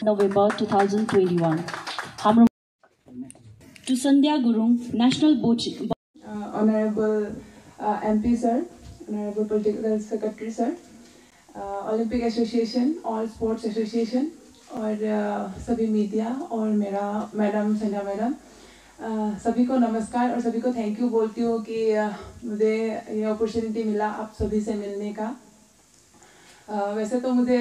November 2021. To Sandhya Gurung, National Honorable MP Sir, Honorable Political Secretary Sir, Olympic Association, All Sports Association और सभी media और मेरा madam संध्या madam, सभी को नमस्कार और सभी को थैंक यू बोलती हूँ कि मुझे ये अपॉर्चुनिटी मिला आप सभी से मिलने का। वैसे तो मुझे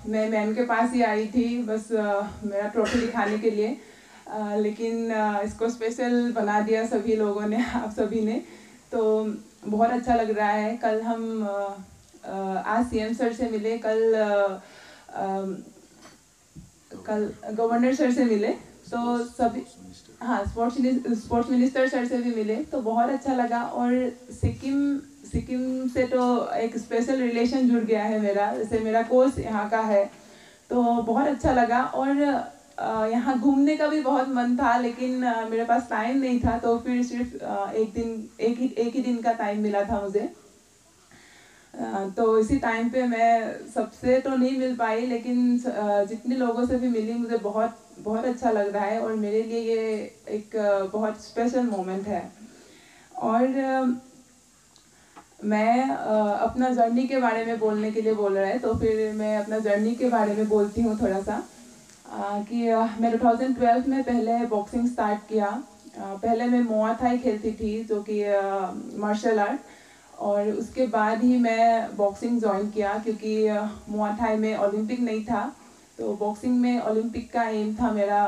मैं मैम के पास ही आई थी बस मेरा ट्रॉफी दिखाने के लिए, लेकिन इसको स्पेशल बना दिया सभी लोगों ने, आप सभी ने, तो बहुत अच्छा लग रहा है। कल हम आज सीएम सर से मिले, कल गवर्नर सर से मिले, तो सभी हाँ स्पोर्ट्स मिनिस्टर सर से भी मिले, तो बहुत अच्छा लगा। और सिक्किम से तो एक स्पेशल रिलेशन जुड़ गया है मेरा, जैसे मेरा कोर्स यहाँ का है, तो बहुत अच्छा लगा। और यहाँ घूमने का भी बहुत मन था, लेकिन मेरे पास टाइम नहीं था, तो फिर सिर्फ एक ही दिन का टाइम मिला था मुझे। तो इसी टाइम पे मैं सबसे तो नहीं मिल पाई, लेकिन जितने लोगों से भी मिली मुझे बहुत अच्छा लग रहा है और मेरे लिए ये एक बहुत स्पेशल मोमेंट है। और मैं अपना जर्नी के बारे में बोलने के लिए बोल रहा है, तो फिर मैं अपना जर्नी के बारे में बोलती हूँ थोड़ा सा कि मैं 2012 में पहले बॉक्सिंग स्टार्ट किया। पहले मैं मुआ थाई खेलती थी, जो कि मार्शल आर्ट, और उसके बाद ही मैं बॉक्सिंग ज्वाइन किया, क्योंकि मुआ थाई में ओलंपिक नहीं था, तो बॉक्सिंग में ओलंपिक का एम था मेरा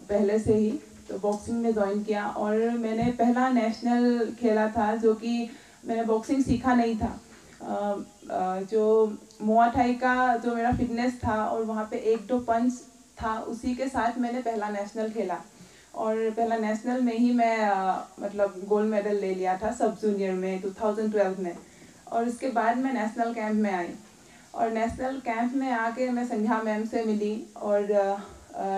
पहले से ही, तो बॉक्सिंग में ज्वाइन किया। और मैंने पहला नेशनल खेला था, जो कि मैंने बॉक्सिंग सीखा नहीं था। जो मुआ थाई का जो मेरा फिटनेस था और वहाँ पे 1-2 पंच था, उसी के साथ मैंने पहला नेशनल खेला, और पहला नेशनल में ही मैं मतलब गोल्ड मेडल ले लिया था सब जूनियर में 2012 में। और उसके बाद मैं नेशनल कैंप में आई, और नेशनल कैंप में आके मैं संध्या मैम से मिली, और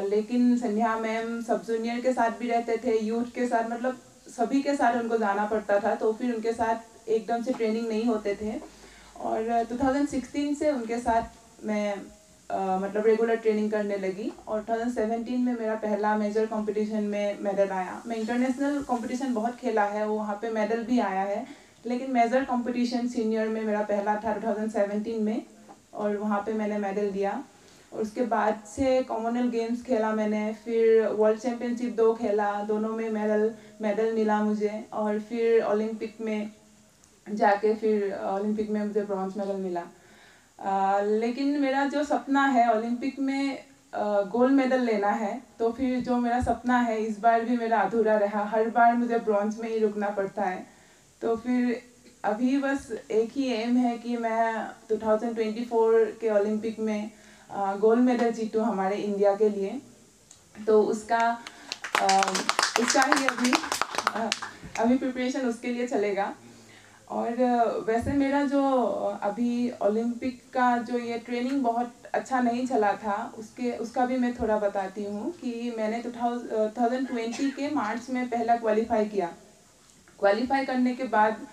लेकिन संध्या मैम सब जूनियर के साथ भी रहते थे, यूथ के साथ, मतलब सभी के साथ उनको जाना पड़ता था, तो फिर उनके साथ एकदम से ट्रेनिंग नहीं होते थे। और 2016 से उनके साथ मैं मतलब रेगुलर ट्रेनिंग करने लगी, और 2017 में मेरा पहला मेजर कंपटीशन में मेडल आया। मैं इंटरनेशनल कंपटीशन बहुत खेला है, वहाँ पे मेडल भी आया है, लेकिन मेजर कंपटीशन सीनियर में मेरा पहला था 2017 में, और वहाँ पे मैंने मेडल दिया। और उसके बाद से कॉमनवेल्थ गेम्स खेला मैंने, फिर वर्ल्ड चैम्पियनशिप 2 खेला, दोनों में मेडल मिला मुझे, और फिर ओलंपिक में जाके फिर ओलंपिक में मुझे ब्रॉन्ज मेडल मिला। लेकिन मेरा जो सपना है ओलंपिक में गोल्ड मेडल लेना है, तो फिर जो मेरा सपना है इस बार भी मेरा अधूरा रहा, हर बार मुझे ब्रॉन्ज में ही रुकना पड़ता है। तो फिर अभी बस एक ही एम है कि मैं 2024 के ओलंपिक में गोल्ड मेडल जीतूँ हमारे इंडिया के लिए, तो उसका ही अभी प्रिपरेशन उसके लिए चलेगा। और वैसे मेरा जो अभी ओलंपिक का जो ये ट्रेनिंग बहुत अच्छा नहीं चला था, उसका भी मैं थोड़ा बताती हूँ कि मैंने 2020 के मार्च में पहला क्वालिफाई किया। क्वालिफाई करने के बाद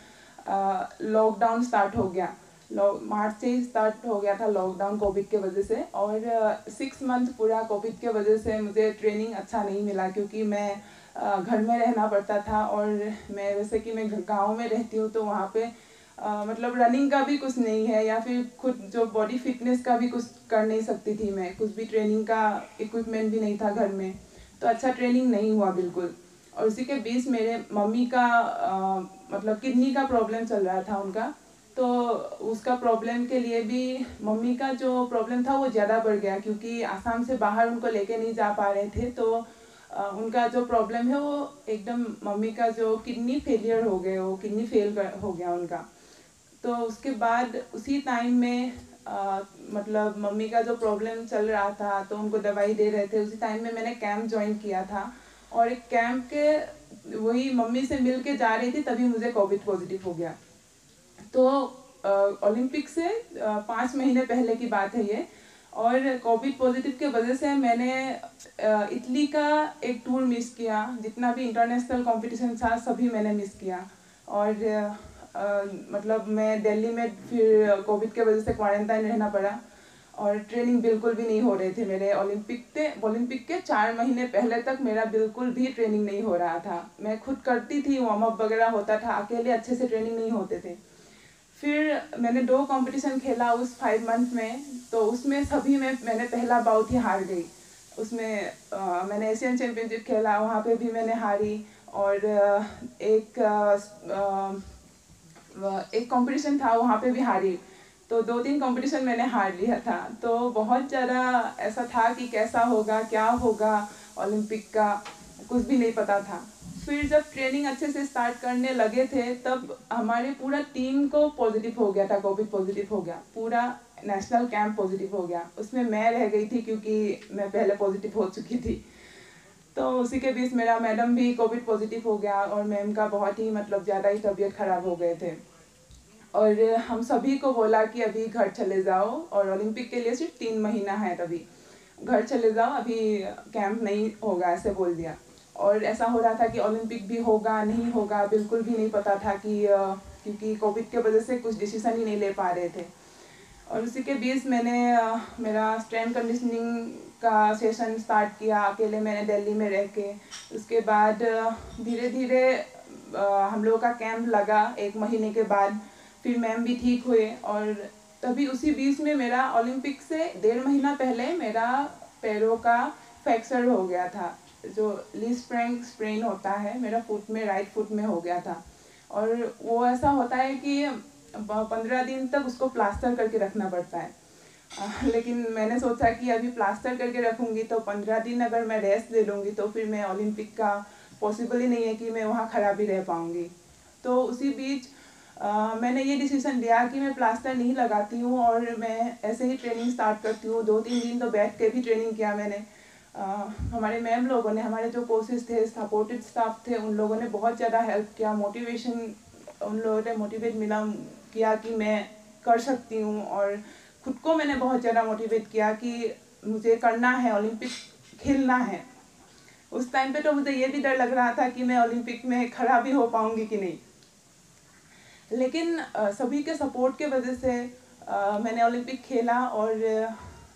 लॉकडाउन स्टार्ट हो गया, मार्च से ही स्टार्ट हो गया था लॉकडाउन कोविड के वजह से, और 6 मंथ पूरा कोविड के वजह से मुझे ट्रेनिंग अच्छा नहीं मिला, क्योंकि मैं घर में रहना पड़ता था, और मैं जैसे कि मैं गांव में रहती हूँ, तो वहाँ पे मतलब रनिंग का भी कुछ नहीं है, या फिर खुद जो बॉडी फिटनेस का भी कुछ कर नहीं सकती थी मैं, कुछ भी ट्रेनिंग का इक्विपमेंट भी नहीं था घर में, तो अच्छा ट्रेनिंग नहीं हुआ बिल्कुल। और उसी के बीच मेरे मम्मी का मतलब किडनी का प्रॉब्लम चल रहा था उनका, तो उसका प्रॉब्लम के लिए भी मम्मी का जो प्रॉब्लम था वो ज़्यादा बढ़ गया, क्योंकि आसाम से बाहर उनको लेके नहीं जा पा रहे थे, तो उनका जो प्रॉब्लम है वो एकदम मम्मी का जो किडनी फेलियर हो गए, वो किडनी फेल हो गया उनका। तो उसके बाद उसी टाइम में मतलब मम्मी का जो प्रॉब्लम चल रहा था, तो उनको दवाई दे रहे थे, उसी टाइम में मैंने कैंप ज्वाइन किया था, और एक कैंप के वही मम्मी से मिल के जा रही थी, तभी मुझे कोविड पॉजिटिव हो गया। तो ओलंपिक से 5 महीने पहले की बात है ये, और कोविड पॉजिटिव के वजह से मैंने इटली का एक टूर मिस किया, जितना भी इंटरनेशनल कंपटीशन था सभी मैंने मिस किया। और मतलब मैं दिल्ली में फिर कोविड के वजह से क्वारंटाइन रहना पड़ा, और ट्रेनिंग बिल्कुल भी नहीं हो रहे थे मेरे। ओलंपिक के 4 महीने पहले तक मेरा बिल्कुल भी ट्रेनिंग नहीं हो रहा था। मैं खुद करती थी, वार्म अप वगैरह होता था, अकेले अच्छे से ट्रेनिंग नहीं होते थे। फिर मैंने 2 कंपटीशन खेला उस 5 मंथ में, तो उसमें सभी में मैंने पहला बाउट ही हार गई। उसमें मैंने एशियन चैम्पियनशिप खेला, वहाँ पे भी मैंने हारी। और एक कंपटीशन था, वहाँ पे भी हारी। तो 2-3 कंपटीशन मैंने हार लिया था। तो बहुत ज़्यादा ऐसा था कि कैसा होगा, क्या होगा ओलंपिक का, कुछ भी नहीं पता था। फिर जब ट्रेनिंग अच्छे से स्टार्ट करने लगे थे, तब हमारे पूरा टीम को पॉजिटिव हो गया था, कोविड पॉजिटिव हो गया। पूरा नेशनल कैंप पॉजिटिव हो गया। उसमें मैं रह गई थी क्योंकि मैं पहले पॉजिटिव हो चुकी थी। तो उसी के बीच मेरा मैडम भी कोविड पॉजिटिव हो गया और मैम का बहुत ही मतलब ज़्यादा ही तबीयत ख़राब हो गए थे। और हम सभी को बोला कि अभी घर चले जाओ, और ओलंपिक के लिए सिर्फ 3 महीना है, तभी घर चले जाओ, अभी कैंप नहीं होगा, ऐसे बोल दिया। और ऐसा हो रहा था कि ओलंपिक भी होगा नहीं होगा बिल्कुल भी नहीं पता था कि क्योंकि कोविड के वजह से कुछ डिसीजन ही नहीं ले पा रहे थे। और उसी के बीच मैंने मेरा स्ट्रेंथ कंडीशनिंग का सेशन स्टार्ट किया अकेले, मैंने दिल्ली में रह के। उसके बाद धीरे धीरे हम लोगों का कैंप लगा 1 महीने के बाद। फिर मैम भी ठीक हुए, और तभी उसी बीच में मेरा ओलंपिक से 1.5 महीना पहले मेरा पैरों का फ्रैक्चर हो गया था, जो लीस्फ्रैंक स्प्रेन होता है, मेरा फुट में, राइट फुट में हो गया था। और वो ऐसा होता है कि 15 दिन तक उसको प्लास्टर करके रखना पड़ता है। लेकिन मैंने सोचा कि अभी प्लास्टर करके रखूँगी तो 15 दिन अगर मैं रेस्ट ले लूँगी तो फिर मैं ओलंपिक का पॉसिबल ही नहीं है कि मैं वहाँ खड़ा भी रह पाऊँगी। तो उसी बीच मैंने ये डिसीजन लिया कि मैं प्लास्टर नहीं लगाती हूँ और मैं ऐसे ही ट्रेनिंग स्टार्ट करती हूँ। 2-3 दिन तो बैठ के भी ट्रेनिंग किया मैंने। हमारे मैम लोगों ने, हमारे जो कोचेस थे, सपोर्टेड स्टाफ थे, उन लोगों ने बहुत ज़्यादा हेल्प किया। मोटिवेशन उन लोगों ने मोटिवेट मिला किया कि मैं कर सकती हूँ, और खुद को मैंने बहुत ज़्यादा मोटिवेट किया कि मुझे करना है, ओलंपिक खेलना है। उस टाइम पे तो मुझे ये भी डर लग रहा था कि मैं ओलंपिक में खड़ा भी हो पाऊँगी कि नहीं। लेकिन सभी के सपोर्ट के वजह से मैंने ओलंपिक खेला, और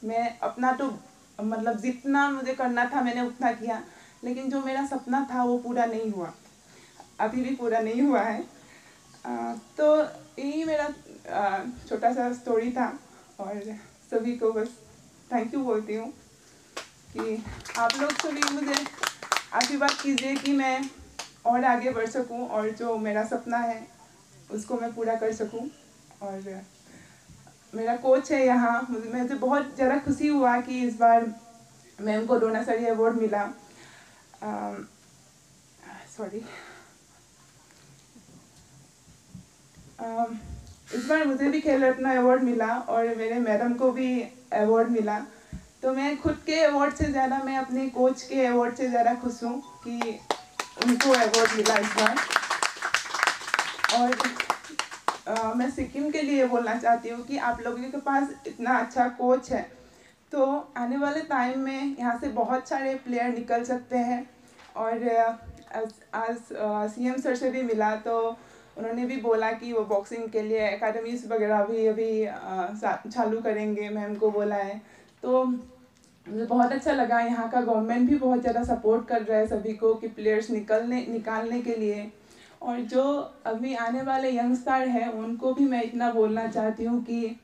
मैं अपना तो मतलब जितना मुझे करना था मैंने उतना किया। लेकिन जो मेरा सपना था वो पूरा नहीं हुआ, अभी भी पूरा नहीं हुआ है। तो यही मेरा छोटा सा स्टोरी था, और सभी को बस थैंक यू बोलती हूँ कि आप लोग सभी मुझे आशीर्वाद कीजिए कि मैं और आगे बढ़ सकूँ, और जो मेरा सपना है उसको मैं पूरा कर सकूं। और मेरा कोच है यहाँ, मुझे बहुत ज़्यादा खुशी हुआ कि इस बार मैम को द्रोणाचार्य अवार्ड मिला। इस बार मुझे भी खेल रत्न अवार्ड मिला और मेरे मैडम को भी अवार्ड मिला। तो मैं खुद के अवार्ड से ज़्यादा, मैं अपने कोच के अवार्ड से ज़्यादा खुश हूँ कि उनको अवार्ड मिला इस बार। और मैं सिक्किम के लिए बोलना चाहती हूँ कि आप लोगों के पास इतना अच्छा कोच है, तो आने वाले टाइम में यहाँ से बहुत सारे प्लेयर निकल सकते हैं। और आज सीएम सर से भी मिला तो उन्होंने भी बोला कि वो बॉक्सिंग के लिए एकेडमीज वगैरह भी अभी चालू करेंगे, मैम को बोला है। तो मुझे बहुत अच्छा लगा। यहाँ का गवर्नमेंट भी बहुत ज़्यादा सपोर्ट कर रहा है सभी को कि प्लेयर्स निकालने के लिए। और जो अभी आने वाले यंगस्टर हैं उनको भी मैं इतना बोलना चाहती हूँ कि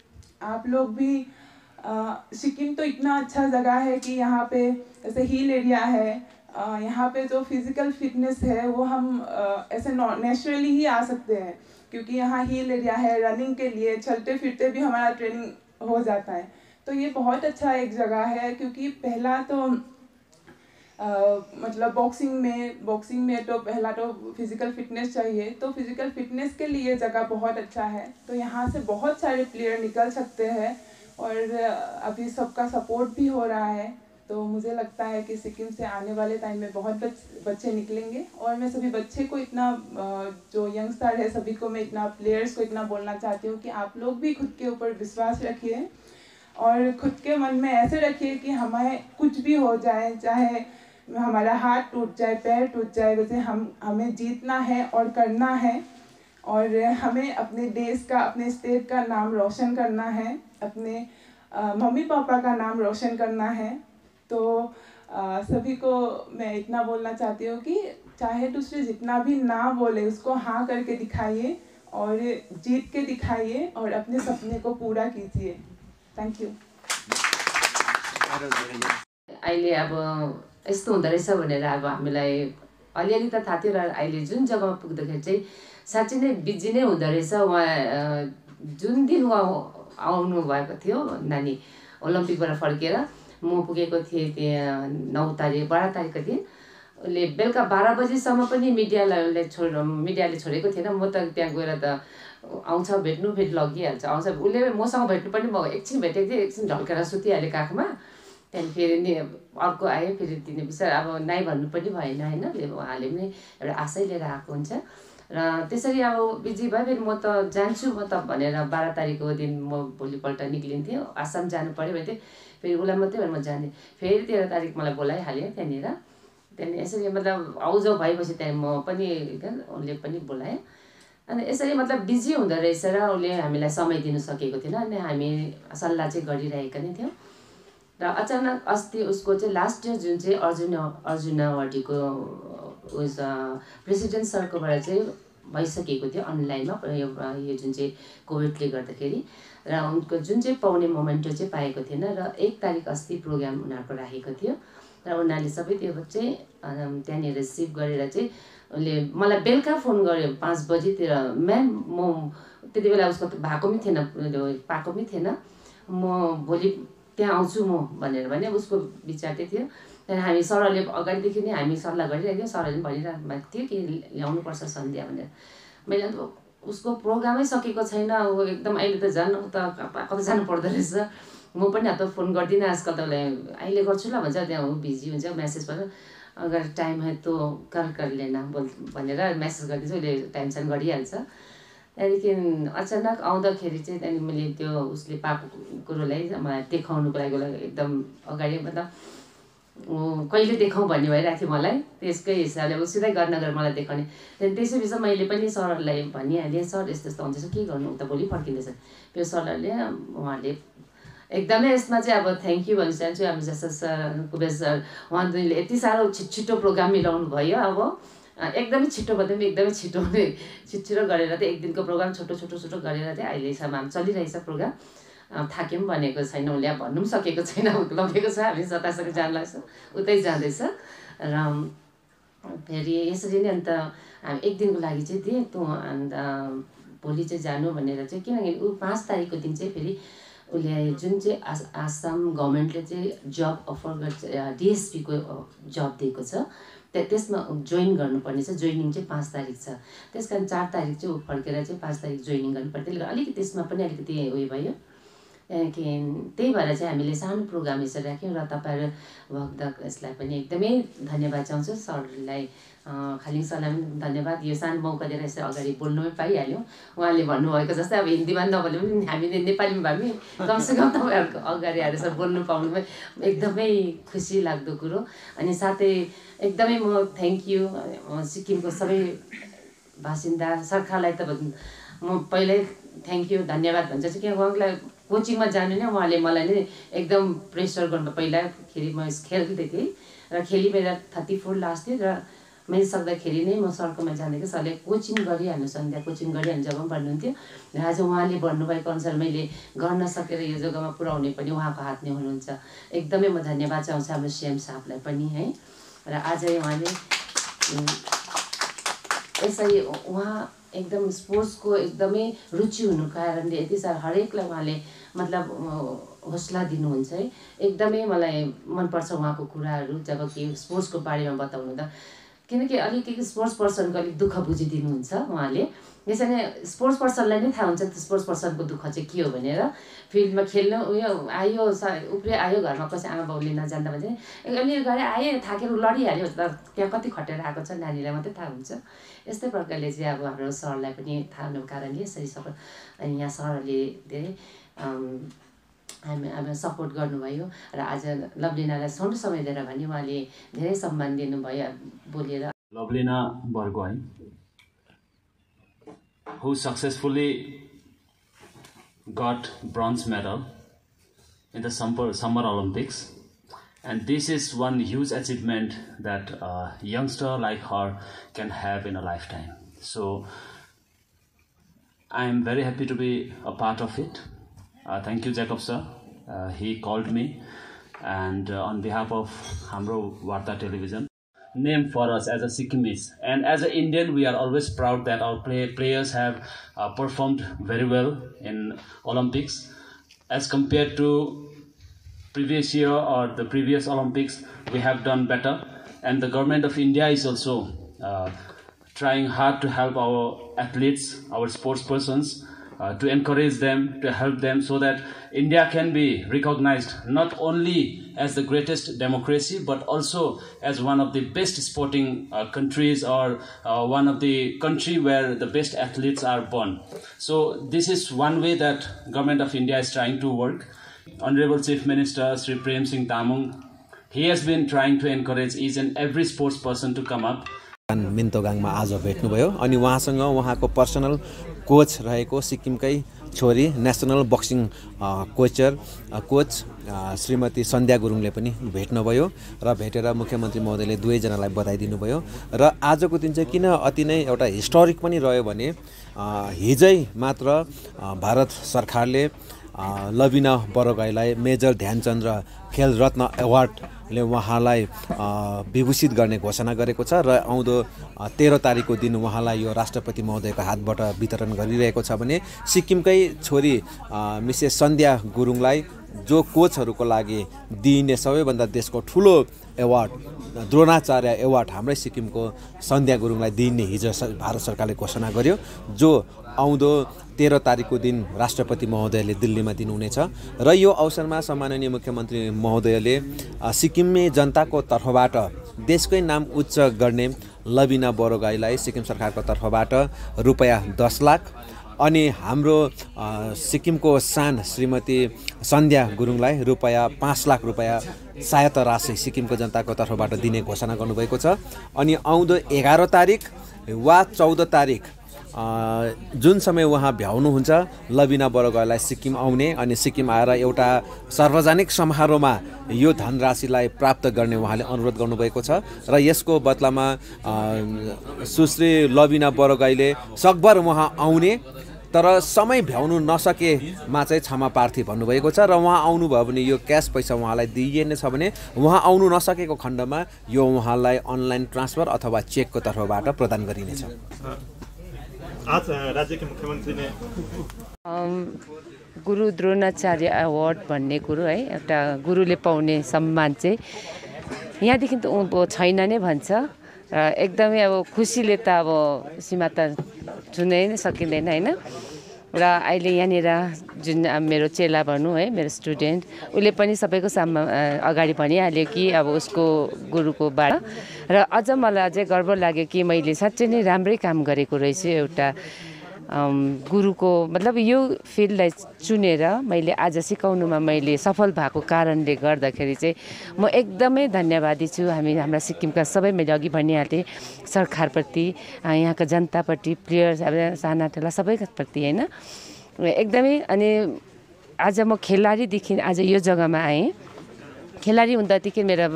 आप लोग भी, सिक्किम तो इतना अच्छा जगह है कि यहाँ पे ऐसे हिल एरिया है, यहाँ पे जो फिज़िकल फिटनेस है वो हम ऐसे नेचुरली ही आ सकते हैं, क्योंकि यहाँ हिल एरिया है। रनिंग के लिए चलते फिरते भी हमारा ट्रेनिंग हो जाता है। तो ये बहुत अच्छा एक जगह है, क्योंकि पहला तो मतलब बॉक्सिंग में तो पहला तो फिज़िकल फिटनेस चाहिए, तो फिज़िकल फिटनेस के लिए जगह बहुत अच्छा है। तो यहाँ से बहुत सारे प्लेयर निकल सकते हैं, और अभी सबका सपोर्ट भी हो रहा है। तो मुझे लगता है कि सिक्किम से आने वाले टाइम में बहुत बच्चे निकलेंगे। और मैं सभी बच्चे को इतना, जो यंगस्टर है सभी को मैं इतना, प्लेयर्स को इतना बोलना चाहती हूँ कि आप लोग भी खुद के ऊपर विश्वास रखिए, और खुद के मन में ऐसे रखिए कि हमें कुछ भी हो जाए, चाहे हमारा हाथ टूट जाए, पैर टूट जाए, वैसे हमें जीतना है और करना है। और हमें अपने देश का, अपने स्टेट का नाम रोशन करना है, अपने मम्मी पापा का नाम रोशन करना है। तो सभी को मैं इतना बोलना चाहती हूँ कि चाहे दूसरे जितना भी ना बोले उसको हाँ करके दिखाइए और जीत के दिखाइए और अपने सपने को पूरा कीजिए। Thank you. अहिले अब यस्तो हुँदो रहेछ भनेर अब हामीलाई अलिअलि त थाहा थियो र अहिले जुन जग्गामा पुग्दाखेरि चाहिँ साँच्चै नै बिजी नै हुँदो रहेछ। उहाँ जुन दिन उहाँ आउनु भएको थियो नानी ओलम्पिकबाट फर्केर, म पुगेको थिएँ त्यहाँ 9 तारिक 12 तारिकको दिन। उसले बेलुका 12 बजीसम्म पनि मिडियाले छोडेको थिएन। म त त्यहाँ गएर त आउँछ भेट्नु लगिहाल्छ, आउँछ उसले मसँग भेट्नु पनि म एकछिन भेटेको थिएँ, एकछिन ढल्केर सुतिहालेँ काखमा। त्यहाँदेखि फेरि नि अर्को आयो, फेरि दिने बिस्तारै अब नाइ भन्नु पनि भएन होइन, उहाँले पनि एउटा आशै लिएर आएको हुन्छ। र त्यसरी अब बिजी भयो। फेरि म त जान्छु म त भनेर 12 तारिकको दिन म भोलिपल्ट निक्लिन्थेँ, आसाम जानु पऱ्यो भने चाहिँ फेरि उसलाई मात्रै भनेर म जान्थेँ। फेरि 13 तारिक मलाई बोलाइहाल्यो त्यहाँनिर। त्यहाँदेखि यसरी मतलब आउजाउ भएपछि त्यहाँ म पनि उसले पनि बोलायो। अनि यसरी मतलब बिजी हुँदो रहेछ र उसले हामीलाई समय दिनु सकेको थिएन। अनि हामी सल्लाह चाहिँ गरिरहेका नै थियौँ। र अचानक अस्ति उसको चाहिँ लास्ट इयर जुन चाहिँ अर्जुन अवार्डीको उस प्रेसिडेन्ट सरकोबाट चाहिँ भइसकेको थियो अनलाइनमा, यो जुन चाहिँ कोभिडले गर्दाखेरि। र उनको जुन चाहिँ पाउने मोमेन्टो चाहिँ पाएको थिएन। र 1 तारिक अस्ति प्रोग्राम उनीहरूको राखेको थियो र उनीहरूले सबै त्यो चाहिँ त्यहाँनिर रिसिभ गरेर चाहिँ उसले मलाई बेलुका फोन गर्यो 5 बजीतिर, म्याम म त्यति बेला उसको भएको पनि थिएन, पाएको पनि थिएन, म भोलि त्यहाँ आउँछु म भनेर भने उसको विचार चाहिँ थियो। त्यहाँदेखि हामी सरहरूले अगाडिदेखि नै हामी सल्लाह गरिरहेको थियौँ। सरहरूले पनि भनिरहेको थियो कि ल्याउनुपर्छ सन्ध्या भनेर। मैले अन्त उसको प्रोग्रामै सकेको छैन, ऊ एकदम अहिले त झन् उता कता जानु पर्दो रहेछ। म पनि हात फोन गर्दिनँ आजकल त, उसलाई अहिले गर्छु ल भन्छ, त्यहाँ ऊ बिजी हुन्छ, मेसेज पर अगर टाइम है तो कल कर लेना भनेर मेसेज गरिदिन्छु, उसले टाइमसँग गरिहाल्छ। त्यहाँदेखि अचानक आउँदाखेरि चाहिँ त्यहाँदेखि मैले त्यो उसले पाएको कुरोलाई मलाई देखाउनुको लागि एकदम अगाडि मतलब कहिले देखाउँ भन्ने भइरहेको थियो मलाई। त्यसकै हिसाबले अब सिधै गर्न मलाई देखाउने। त्यहाँदेखि त्यसै बिच मैले पनि सरहरूलाई भनिहालेँ, सर यस्तो यस्तो आउँदैछ के गर्नु, उता भोलि फर्किँदैछ। त्यो सरहरूले उहाँहरूले एकदमै यसमा चाहिँ अब थ्याङ्क यू भन्न चाहन्छु हामी जस्तो सर कुबेर सर, उहाँ दुईले यति साह्रो छिटो प्रोग्राम मिलाउनु भयो। अब एकदमै छिटो भन्दा पनि एकदमै छिटो छिटो गरेर चाहिँ एक दिनको प्रोग्राम छोटो गरेर चाहिँ अहिलेसम्म हामी चलिरहेछ प्रोग्राम। थाक्यौँ भनेको छैन, उसले भन्नु पनि सकेको छैन, लगेको छ, हामी जतासुकै जान लाग्छ उतै जाँदैछ। र फेरि यसरी नै अन्त हामी एक दिनको लागि चाहिँ दिएँ तँ अन्त भोलि चाहिँ जानु भनेर चाहिँ, किनकि ऊ 5 तारिकको दिन चाहिँ फेरि उसले जुन चाहिँ आसाम गभर्मेन्टले चाहिँ जब अफर गर्छ, डिएसपीको जब दिएको छ, त्यसमा जोइन गर्नुपर्ने छ। जोइनिङ चाहिँ 5 तारिक छ, त्यस कारण 4 तारिक चाहिँ ऊ फर्केर चाहिँ 5 तारिक जोइनिङ गर्नुपर्छ। त्यसले गर्दा अलिकति त्यसमा पनि अलिकति उयो भयो। त्यहाँदेखि त्यही भएर चाहिँ हामीले सानो प्रोग्राम यसरी राख्यौँ। र तपाईँहरू भक्त यसलाई पनि एकदमै धन्यवाद चाहन्छु, सरलाई खालिङ सरलाई पनि धन्यवाद। यो सानो मौका दिएर यसरी अगाडि बोल्नु पाइहाल्यौँ। उहाँले भन्नुभएको जस्तै अब हिन्दीमा नबोले पनि हामीले नेपालीमा भए पनि कमसेकम तपाईँहरूको अगाडि आएर यसरी बोल्नु पाउनुमा एकदमै खुसी लाग्दो कुरो। अनि साथै एकदमै म थ्याङ्क यू सिक्किमको सबै बासिन्दा सरकारलाई त म पहिल्यै थ्याङ्क यू धन्यवाद भन्छ चाहिँ, किन उहाँलाई कोचिङमा जानु नै उहाँले मलाई नै एकदम प्रेसर गर्नु। पहिलाखेरि म खेल्दै थिएँ र खेली मेरो 34 लास्ट थियो र मैले सक्दाखेरि नै म सरकोमा जाँदै थिएँ। सरले कोचिङ गरिहाल्नु, सन्ध्या कोचिङ गरिहाल्नु जब पनि भन्नुहुन्थ्यो। र आज उहाँले भन्नुभएको अनुसार मैले गर्न सकेर यो जग्गामा पुर्याउने पनि उहाँको हात नै हुनुहुन्छ। एकदमै म धन्यवाद चाहन्छु हाम्रो सिएम साहबलाई पनि है। र आज उहाँले यसरी उहाँ एकदम स्पोर्ट्सको एकदमै रुचि हुनु कारणले यति साह्रो हरेकलाई उहाँले मतलब हौसला दिनुहुन्छ है। एकदमै मलाई मनपर्छ उहाँको कुराहरू जब कि स्पोर्ट्सको बारेमा बताउनु त, किनकि अलिकति स्पोर्ट्स पर्सनको अलिक दुःख बुझिदिनुहुन्छ उहाँले। यसरी नै स्पोर्ट्स पर्सनलाई नै थाहा हुन्छ स्पोर्ट्स पर्सनको दुःख चाहिँ के हो भनेर। फिल्डमा खेल्नु उयो आयो उफ्रे आयो, घरमा कसै आमा बाउले नजान्दा भने अलि गरे आयो थाकेर लडिहाल्यो, तर त्यहाँ कति खटेर आएको छ नानीलाई मात्रै थाहा हुन्छ। यस्तै प्रकारले चाहिँ अब हाम्रो सरलाई पनि थाहा हुनुको कारणले यसरी सपोर्ट, अनि यहाँ सरहरूले धेरै हामी सपोर्ट गर्नुभयो। र आज लभलिनालाई छोटो समय दिएर भने उहाँले धेरै सम्मान दिनुभयो बोलेर। Lovlina Bargohai who successfully got bronze medal in the Summer Olympics. And this is one huge achievement that a youngster like her can have in a lifetime. So I am very happy to be a part of it. Thank you, Jacob sir. He called me, and on behalf of Hamro Warta Television, name for us as a Sikkimis. And as an Indian, we are always proud that our players have performed very well in Olympics. As compared to previous year or the previous Olympics, we have done better. And the government of India is also trying hard to help our athletes, our sports persons, to encourage them, to help them, so that India can be recognized not only as the greatest democracy, but also as one of the best sporting countries, or one of the country where the best athletes are born. So this is one way that Government of India is trying to work. Honorable Chief Minister Sri Prem Singh Tamung, he has been trying to encourage each and every sports person to come up. मिन्तोगाङमा आज भेट्नुभयो अनि उहाँसँग उहाँको personal coach रहेको सिक्किमकै छोरी national boxing coach Shrimati सन्ध्या गुरुङले पनि भेट्नुभयो र भेटेर मुख्यमन्त्री महोदयले दुवैजनालाई बधाई दिनुभयो। र आजको दिन चाहिँ किन अति नै एउटा हिस्टोरिक पनि रह्यो भने हिजै मात्र भारत सरकारले लबिना बरगोहाईलाई मेजर ध्यानचन्द्र खेल रत्न अवार्डले उहाँलाई विभूषित गर्ने घोषणा गरेको छ र आउँदो 13 तारिकको दिन उहाँलाई यो राष्ट्रपति महोदयको हातबाट वितरण गरिरहेको छ भने सिक्किमकै छोरी मिसेस सन्ध्या गुरुङलाई जो कोचहरूको लागि दिइने सबैभन्दा देशको ठुलो अवार्ड द्रोणाचार्य अवार्ड हाम्रै सिक्किमको सन्ध्या गुरुङलाई दिइने हिजो भारत सरकारले घोषणा गर्यो, जो आउँदो 13 तारिकको दिन राष्ट्रपति महोदयले दिल्लीमा दिनुहुनेछ। र यो अवसरमा सम्माननीय मुख्यमन्त्री महोदयले सिक्किममे जनताको तर्फबाट देशकै नाम उच्च गर्ने लबिना बरगोहाईलाई सिक्किम सरकारको तर्फबाट रुपैयाँ 10 लाख अनि हाम्रो सिक्किमको शान श्रीमती सन्ध्या गुरुङलाई रुपैयाँ 5 लाख रुपैयाँ सहायता राशि सिक्किमको जनताको तर्फबाट दिने घोषणा गर्नुभएको छ। अनि आउँदो 11 तारिक वा 14 तारिक जुन समय उहाँ भ्याउनुहुन्छ लबिना बरगोहाईलाई सिक्किम आउने अनि सिक्किम आएर एउटा सार्वजनिक समारोहमा यो धनराशिलाई प्राप्त गर्ने उहाँले अनुरोध गर्नुभएको छ। र यसको बदलामा सुश्री लबिना बरगोहाईले सकभर उहाँ आउने, तर समय भ्याउनु नसकेमा चाहिँ क्षमा प्रार्थी भन्नुभएको छ। र उहाँ आउनुभयो भने यो क्यास पैसा उहाँलाई दिइनेछ भने उहाँ आउनु नसकेको खण्डमा यो उहाँलाई अनलाइन ट्रान्सफर अथवा चेकको तर्फबाट प्रदान गरिनेछ। आज राज्य के मुख्यमंत्री ने गुरु द्रोणाचार्य अवार्ड भन्ने कुरो है, एउटा गुरुले पाउने सम्मान चाहिँ यहाँदेखि त छैन नै भन्छ। र एकदमै अब खुसीले त अब सीमा त छुनै सकिँदैन हैन। र अहिले यहाँनिर जुन मेरो चेला भनौँ है, मेरो स्टुडेन्ट, उसले पनि सबैको सामु अगाडि भनिहाल्यो कि अब उसको गुरुको बाट। र अझ मलाई अझै गर्व लाग्यो कि मैले साँच्चै नै राम्रै काम गरेको रहेछु। एउटा गुरुको मतलब यो फिल्डलाई चुनेर मैले आज सिकाउनुमा मैले सफल भएको कारणले गर्दाखेरि चाहिँ म एकदमै धन्यवादी छु। हाम्रा सिक्किमका सबै मैले अघि भनिहालेँ सरकारप्रति, यहाँका जनताप्रति, प्लेयर्स अब साना ठुला सबैप्रति हैन एकदमै। अनि आज म खेलाडीदेखि आज यो जग्गामा आएँ। खेलाडी हुँदादेखि मेरा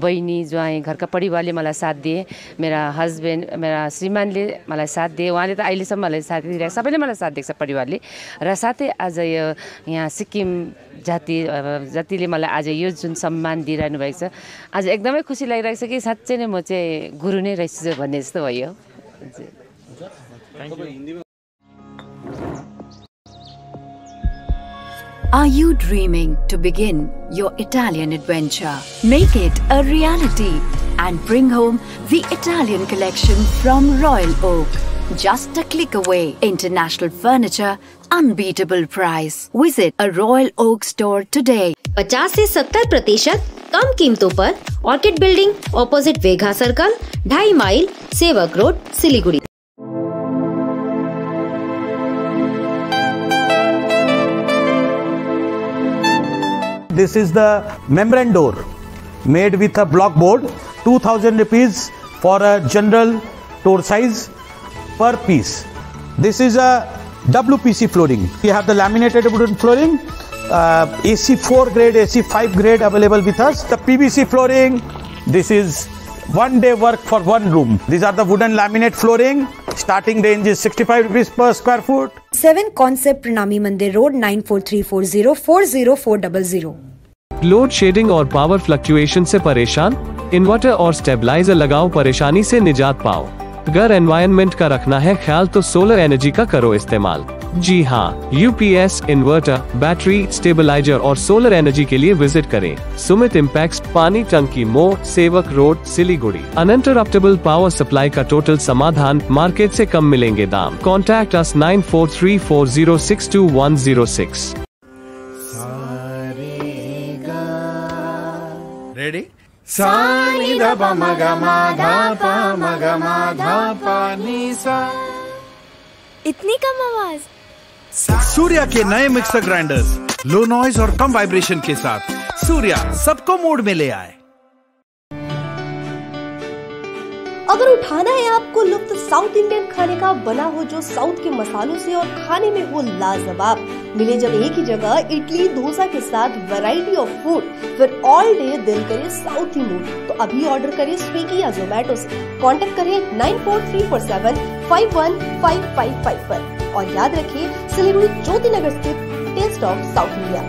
बहिनी ज्वाइँ घरका परिवारले मलाई साथ दिए, मेरा हस्बेन्ड मेरा श्रीमानले मलाई साथ दिए, उहाँले त अहिलेसम्म मलाई साथ दिइरहेको, सबैले मलाई साथ दिएको छ परिवारले। र साथै आज यो यहाँ सिक्किम जातिले मलाई आज यो जुन सम्मान दिइरहनु भएको छ, आज एकदमै खुसी लागिरहेको छ कि साँच्चै नै म चाहिँ गुरु नै रहेछु भन्ने जस्तो भयो। Are you dreaming to begin your Italian adventure? Make it a reality and bring home the Italian collection from Royal Oak. Just a click away. International furniture, unbeatable price. Visit a Royal Oak store today. 50 से 70% कम कीमतों पर Orchid building opposite वेघा circle, 2.5 mile, Sevoke road, Siliguri. This is the membrane door made with a block board, 2000 rupees for a general door size per piece. This is a WPC flooring. We have the laminated wooden flooring AC4 grade, AC5 grade available with us. The PVC flooring, this is 1 day work for 1 room. These are the wooden laminate flooring. Starting range is 65 rupees per square foot. 7 Concept Pranami Mandir Road 9434040400. Load shedding और power fluctuation से परेशान? Inverter और stabiliser लगाओ, परेशानी से निजात पाओ। अगर एनवायरनमेंट का रखना है ख्याल तो सोलर एनर्जी का करो इस्तेमाल। जी हाँ, यूपीएस, इन्वर्टर, बैटरी, स्टेबलाइजर और सोलर एनर्जी के लिए विजिट करें सुमित इम्पैक्ट, पानी टंकी मोड़, सेवक road, Siliguri. Uninterruptible power supply का टोटल समाधान, मार्केट से कम मिलेंगे दाम। Contact us 9434062106। रेडी? सानी दा पा म ग म धा पा म ग म धा पा नी सा। इतनी कम आवाज? सूर्या के नए मिक्सर ग्राइंडर्स लो नॉइज और कम वाइब्रेशन के साथ सूर्या सबको मोड में ले आए। अगर उठाना है आपको लुत्फ साउथ इंडियन खाने का, बना हो जो साउथ के मसालों से और खाने में हो लाजवाब, मिले जब एक ही जगह इडली डोसा के साथ वैरायटी ऑफ फूड, फिर ऑल डे दिल करे साउथी मूड, तो अभी ऑर्डर करें स्विगी या जोमेटो से। कांटेक्ट करें 9434751555 पर और याद रखिए सिलीगुड़ी ज्योति नगर स्थित टेस्ट ऑफ साउथ इंडिया।